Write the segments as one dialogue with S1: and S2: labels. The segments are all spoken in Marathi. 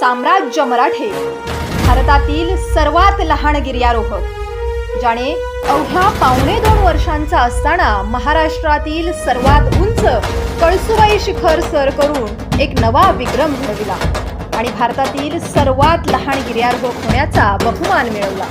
S1: साम्राज्य मराठे, भारतातील सर्वात लहान गिर्यारोहक, ज्याने अवघ्या 2.25 वर्षांचा असताना महाराष्ट्रातील सर्वात उंच कळसुबाई शिखर सर करून एक नवा विक्रम घडविला आणि भारतातील सर्वात लहान गिर्यारोहक होण्याचा बहुमान मिळवला.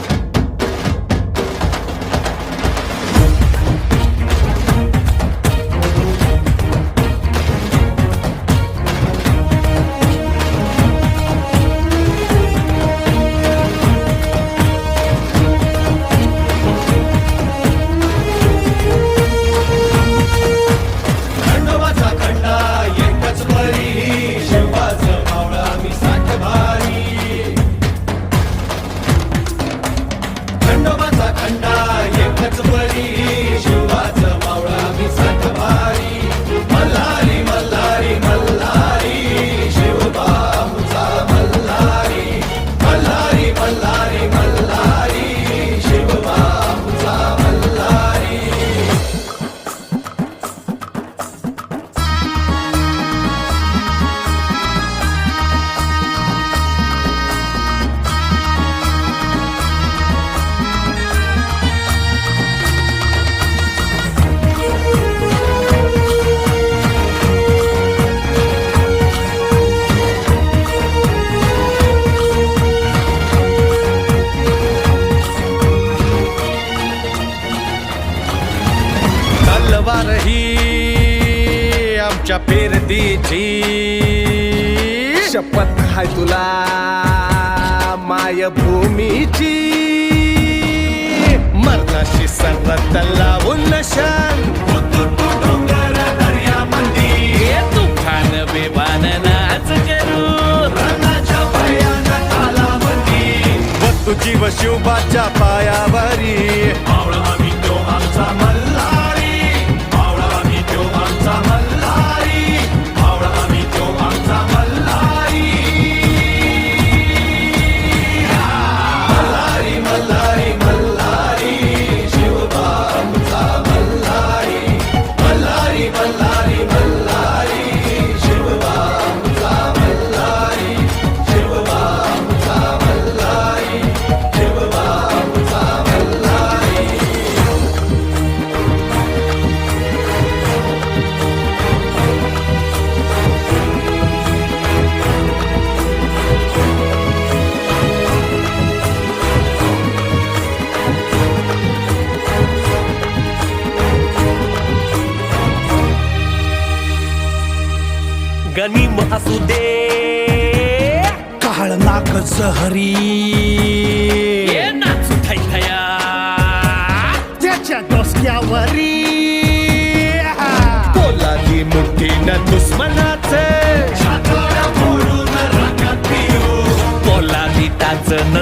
S2: ही आमच्या पेरतीची शपथ हाय तुला मायभूमीची. मरणाशी सरत लावून नशन डोंगर दर्यामंदी तुफान बेबान नाच करू रणाच्या भयानक तालामंदी वस्तू जीव शिवबाच्या पायावरी. मावळा आम्ही तो आमचा मल्हारी, मावळा आम्ही तो आमचा मल्हारी, मावळा आम्ही तो आमचा मल्हारी. मल्हारी मल्हारी मल्हारी शिवबा आमचा मल्हारी. मल्हारी मल्हारी मल्हारी शिवबा आमचा मल्हारी. शिवबा आमचा मल्हारी, शिवबा आमचा मल्हारी. गनिम असू दे काळ नाक जहरी नाचू थैथया त्याच्या डोसक्यावरी. पोलादी मुठीनं दुश्मनाचं पोलादी टाचन